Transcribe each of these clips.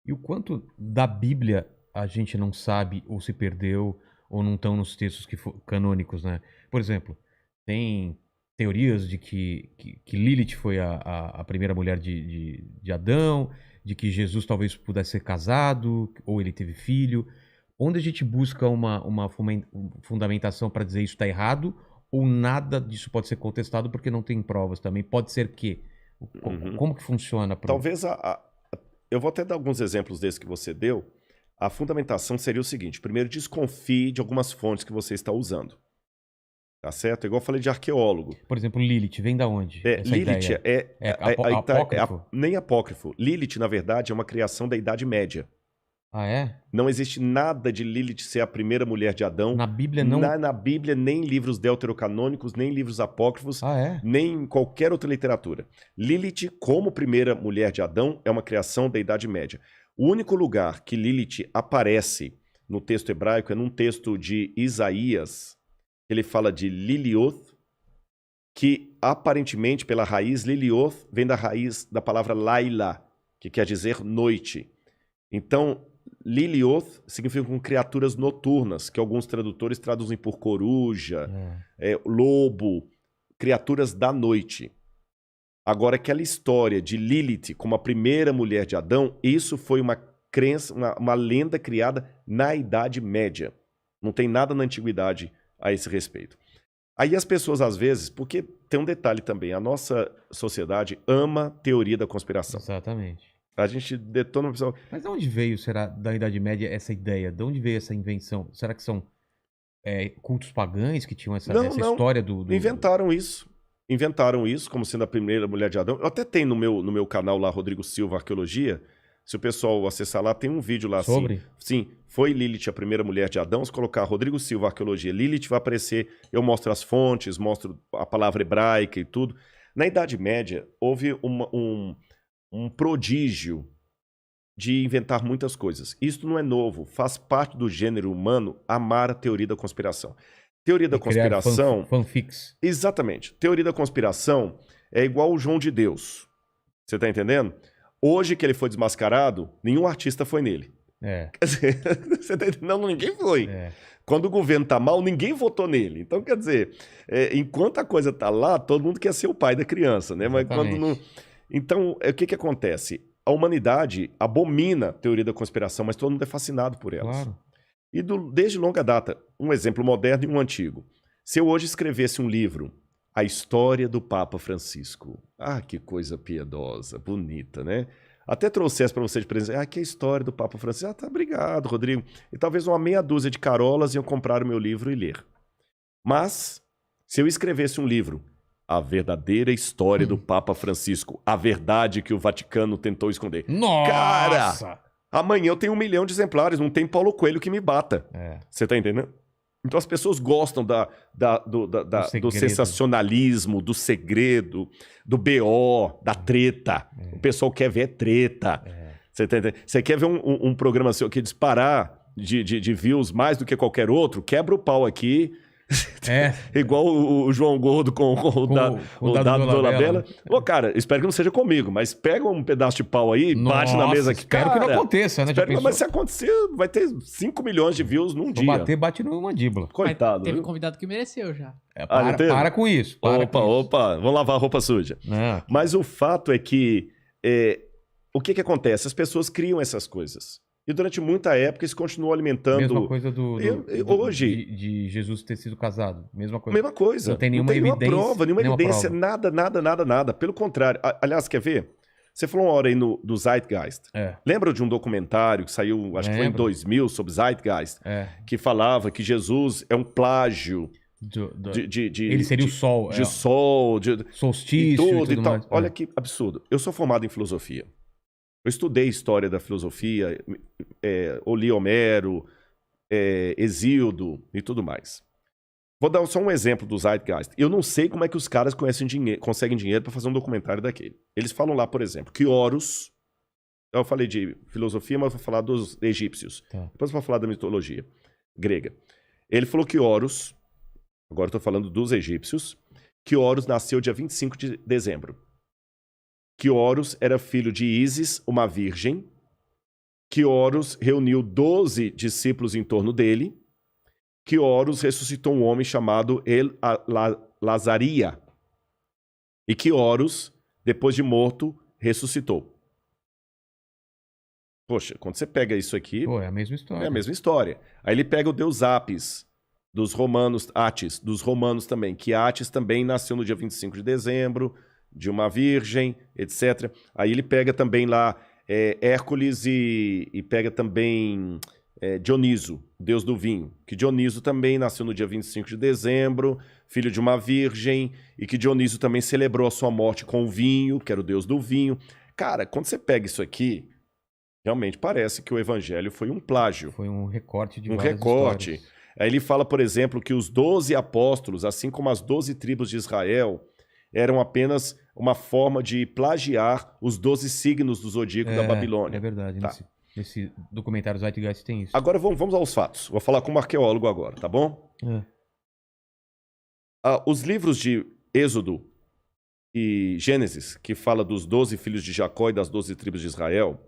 E o quanto da Bíblia a gente não sabe ou se perdeu ou não estão nos textos canônicos, né? Por exemplo, tem teorias de que Lilith foi a primeira mulher de Adão, de que Jesus talvez pudesse ser casado ou ele teve filho. Onde a gente busca uma fundamentação para dizer isso está errado ou nada disso pode ser contestado porque não tem provas também? Pode ser que. Uhum. Como que funciona? Talvez eu vou até dar alguns exemplos desses que você deu. A fundamentação seria o seguinte: primeiro, desconfie de algumas fontes que você está usando. Tá certo? Igual eu falei de arqueólogo. Por exemplo, Lilith, vem da onde? Essa Lilith ideia? Apócrifo? nem apócrifo. Lilith, na verdade, é uma criação da Idade Média. Ah, é? Não existe nada de Lilith ser a primeira mulher de Adão. Na Bíblia não. Na Bíblia, nem livros deuterocanônicos, nem livros apócrifos, Ah, é? nem em qualquer outra literatura. Lilith, como primeira mulher de Adão, é uma criação da Idade Média. O único lugar que Lilith aparece no texto hebraico é num texto de Isaías. Ele fala de Lilioth, que aparentemente pela raiz Lilioth vem da raiz da palavra Laila, que quer dizer noite. Então, Lilioth significa com criaturas noturnas, que alguns tradutores traduzem por coruja, lobo, criaturas da noite. Agora, aquela história de Lilith como a primeira mulher de Adão, isso foi uma crença, uma lenda criada na Idade Média. Não tem nada na Antiguidade a esse respeito. Aí as pessoas, às vezes, porque tem um detalhe também, a nossa sociedade ama teoria da conspiração. Exatamente. A gente detona uma pessoa... Mas de onde veio, será, da Idade Média, essa ideia? De onde veio essa invenção? Será que são cultos pagães que tinham essa história do... Inventaram isso. Inventaram isso como sendo a primeira mulher de Adão. Eu até tenho no meu canal lá, Rodrigo Silva Arqueologia. Se o pessoal acessar lá, tem um vídeo lá sobre? assim. Sim, foi Lilith a primeira mulher de Adão. Se colocar Rodrigo Silva Arqueologia, Lilith vai aparecer. Eu mostro as fontes, mostro a palavra hebraica e tudo. Na Idade Média, houve um prodígio de inventar muitas coisas. Isso não é novo, faz parte do gênero humano amar a teoria da conspiração. Teoria da conspiração... fanfics. Exatamente. Teoria da conspiração é igual o João de Deus. Você tá entendendo? Hoje que ele foi desmascarado, nenhum artista foi nele. Quer dizer, você tá entendendo? Não, ninguém foi. Quando o governo tá mal, ninguém votou nele. Então, quer dizer, enquanto a coisa tá lá, todo mundo quer ser o pai da criança, né? Mas quando não... Então, o que acontece? A humanidade abomina a teoria da conspiração, mas todo mundo é fascinado por elas. Claro. E desde longa data, um exemplo moderno e um antigo. Se eu hoje escrevesse um livro, A História do Papa Francisco. Ah, que coisa piedosa, bonita, né? Até trouxesse para você de presente. Que é a história do Papa Francisco. Tá, obrigado, Rodrigo. E talvez uma meia dúzia de carolas iam comprar o meu livro e ler. Mas, se eu escrevesse um livro, A Verdadeira História do Papa Francisco, a verdade que o Vaticano tentou esconder. Nossa! Cara, amanhã eu tenho 1 milhão de exemplares, não tem Paulo Coelho que me bata. Você tá entendendo? Então as pessoas gostam do sensacionalismo, do segredo, do BO, da treta. O pessoal quer ver treta. Você tá entendendo? Você quer ver um programa seu que disparar de views mais do que qualquer outro? Quebra o pau aqui. Igual o João Gordo com o dado do Dolabella. Ô, cara, espero que não seja comigo, mas pega um pedaço de pau aí, bate na mesa aqui. Espero que não aconteça, né? Mas se acontecer, vai ter 5 milhões de views num dia. Bater, bate no mandíbula. Coitado. Teve um convidado que mereceu já. Para com isso. Opa, vamos lavar a roupa suja. Mas o fato é que o que acontece? As pessoas criam essas coisas. E durante muita época isso continuou alimentando... Mesma coisa hoje de Jesus ter sido casado. Mesma coisa. Mesma coisa. Não tem nenhuma evidência. Prova, nenhuma evidência, nada. Pelo contrário. Aliás, quer ver? Você falou uma hora aí do Zeitgeist. Lembra de um documentário que saiu, acho que foi em 2000, sobre Zeitgeist? Que falava que Jesus é um plágio... ele seria o sol. De sol, solstício e tudo tal. Mais. Olha que absurdo. Eu sou formado em filosofia. Eu estudei história da filosofia, li Homero, Hesíodo e tudo mais. Vou dar só um exemplo do Zeitgeist. Eu não sei como é que os caras conseguem dinheiro para fazer um documentário daquele. Eles falam lá, por exemplo, que Horus... Eu falei de filosofia, mas vou falar dos egípcios. Depois vou falar da mitologia grega. Ele falou que Horus... Agora estou falando dos egípcios. Que Horus nasceu dia 25 de dezembro. Que Horus era filho de Ísis, uma virgem, que Horus reuniu 12 discípulos em torno dele, que Horus ressuscitou um homem chamado Lazaria, e que Horus, depois de morto, ressuscitou. Poxa, quando você pega isso aqui, Pô, é a mesma história. é a mesma história. Aí ele pega o deus Apis, dos romanos, Atis, dos romanos também, que Atis também nasceu no dia 25 de dezembro, de uma virgem, etc. Aí ele pega também lá Hércules e pega também Dioniso, deus do vinho, que Dioniso também nasceu no dia 25 de dezembro, filho de uma virgem, e que Dioniso também celebrou a sua morte com o vinho, que era o deus do vinho. Cara, quando você pega isso aqui, realmente parece que o evangelho foi um plágio. Foi um recorte de Um várias recorte. histórias. Aí ele fala, por exemplo, que os 12 apóstolos, assim como as 12 tribos de Israel, eram apenas uma forma de plagiar os 12 signos do zodíaco da Babilônia. É verdade. Tá. Nesse documentário Zeitgeist tem isso. Agora vamos aos fatos. Vou falar como arqueólogo agora, tá bom? Os livros de Êxodo e Gênesis, que fala dos 12 filhos de Jacó e das 12 tribos de Israel,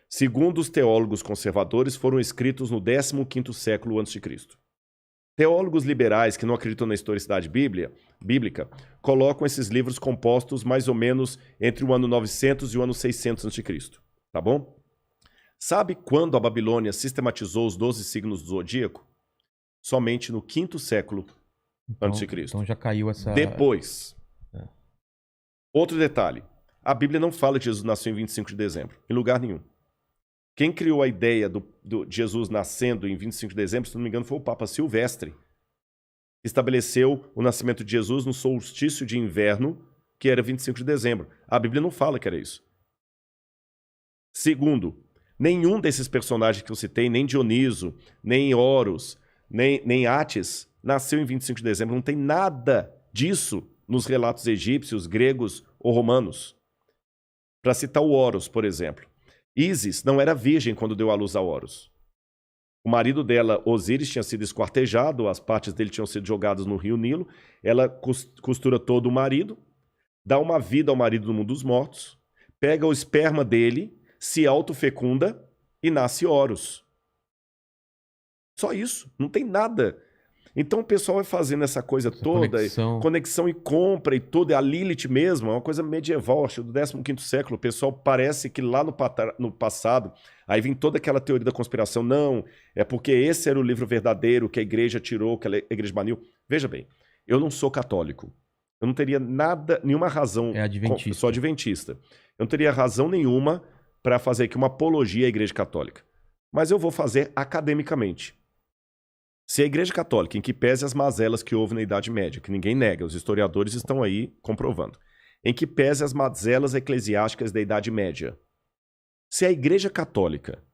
segundo os teólogos conservadores, foram escritos no 15º século a.C. Teólogos liberais que não acreditam na historicidade bíblica colocam esses livros compostos mais ou menos entre o ano 900 e o ano 600 a.C., tá bom? Sabe quando a Babilônia sistematizou os 12 signos do zodíaco? Somente no 5º século a.C. Então já caiu essa... Depois. Outro detalhe. A Bíblia não fala que Jesus nasceu em 25 de dezembro, em lugar nenhum. Quem criou a ideia de Jesus nascendo em 25 de dezembro, se não me engano, foi o Papa Silvestre. Estabeleceu o nascimento de Jesus no solstício de inverno, que era 25 de dezembro. A Bíblia não fala que era isso. Segundo, nenhum desses personagens que eu citei, nem Dioniso, nem Horus, nem Atis, nasceu em 25 de dezembro. Não tem nada disso nos relatos egípcios, gregos ou romanos. Para citar o Horus, por exemplo. Ísis não era virgem quando deu à luz a Horus. O marido dela, Osíris, tinha sido esquartejado, as partes dele tinham sido jogadas no rio Nilo. Ela costura todo o marido, dá uma vida ao marido no mundo dos mortos, pega o esperma dele, se autofecunda e nasce Horus. Só isso, não tem nada. Então o pessoal vai fazendo essa coisa toda, conexão e compra e tudo. A Lilith mesmo, é uma coisa medieval, acho do 15º século. O pessoal parece que lá no passado, aí vem toda aquela teoria da conspiração. Não, é porque esse era o livro verdadeiro que a igreja tirou, que a igreja baniu. Veja bem, eu não sou católico. Eu não teria nenhuma razão... É adventista. Eu sou adventista. Eu não teria razão nenhuma para fazer aqui uma apologia à igreja católica. Mas eu vou fazer academicamente. Se a Igreja Católica, em que pese as mazelas que houve na Idade Média, que ninguém nega, os historiadores estão aí comprovando, em que pese as mazelas eclesiásticas da Idade Média, se a Igreja Católica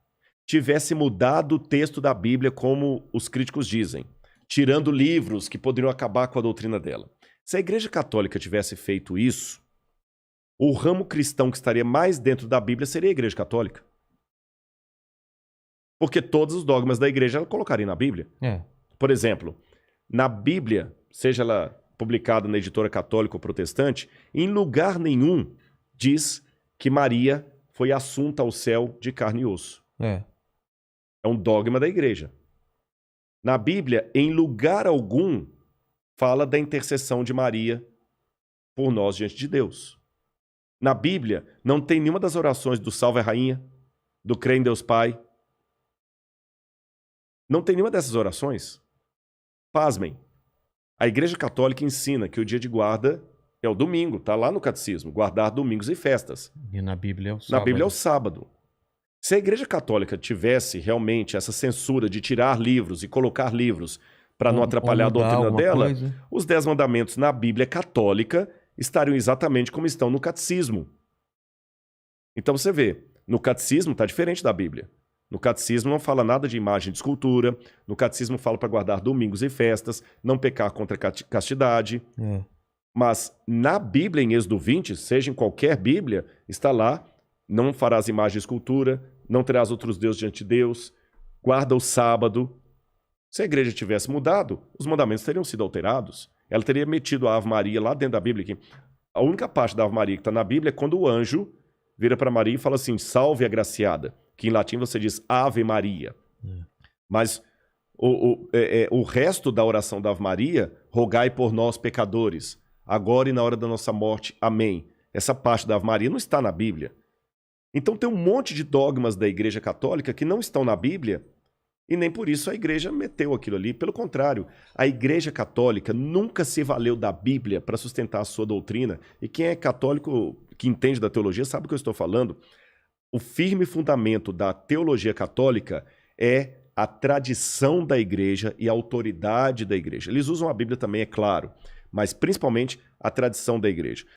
tivesse mudado o texto da Bíblia como os críticos dizem, tirando livros que poderiam acabar com a doutrina dela, se a Igreja Católica tivesse feito isso, o ramo cristão que estaria mais dentro da Bíblia seria a Igreja Católica. Porque todos os dogmas da igreja ela colocaria na Bíblia. Por exemplo, na Bíblia, seja ela publicada na editora católica ou protestante, em lugar nenhum diz que Maria foi assunta ao céu de carne e osso. É um dogma da igreja. Na Bíblia, em lugar algum, fala da intercessão de Maria por nós diante de Deus. Na Bíblia, não tem nenhuma das orações do Salve a Rainha, do Crê em Deus Pai. Não tem nenhuma dessas orações. Pasmem. A Igreja Católica ensina que o dia de guarda é o domingo, está lá no catecismo, guardar domingos e festas. E na Bíblia é o sábado. Na Bíblia é o sábado. Se a Igreja Católica tivesse realmente essa censura de tirar livros e colocar livros para não atrapalhar a doutrina dela, os 10 mandamentos na Bíblia católica estariam exatamente como estão no catecismo. Então você vê, no catecismo está diferente da Bíblia. No catecismo não fala nada de imagem de escultura, no catecismo fala para guardar domingos e festas, não pecar contra a castidade. Mas na Bíblia, em Êxodo 20, seja em qualquer Bíblia, está lá, não farás imagem de escultura, não terás outros deuses diante de Deus, guarda o sábado. Se a igreja tivesse mudado, os mandamentos teriam sido alterados. Ela teria metido a Ave Maria lá dentro da Bíblia. Que a única parte da Ave Maria que está na Bíblia é quando o anjo vira para Maria e fala assim, salve agraciada, que em latim você diz Ave Maria. Mas o resto da oração da Ave Maria, rogai por nós pecadores, agora e na hora da nossa morte, amém. Essa parte da Ave Maria não está na Bíblia. Então tem um monte de dogmas da Igreja Católica que não estão na Bíblia e nem por isso a Igreja meteu aquilo ali. Pelo contrário, a Igreja Católica nunca se valeu da Bíblia para sustentar a sua doutrina. E quem é católico, que entende da teologia, sabe o que eu estou falando. O firme fundamento da teologia católica é a tradição da Igreja e a autoridade da Igreja. Eles usam a Bíblia também, é claro, mas principalmente a tradição da Igreja.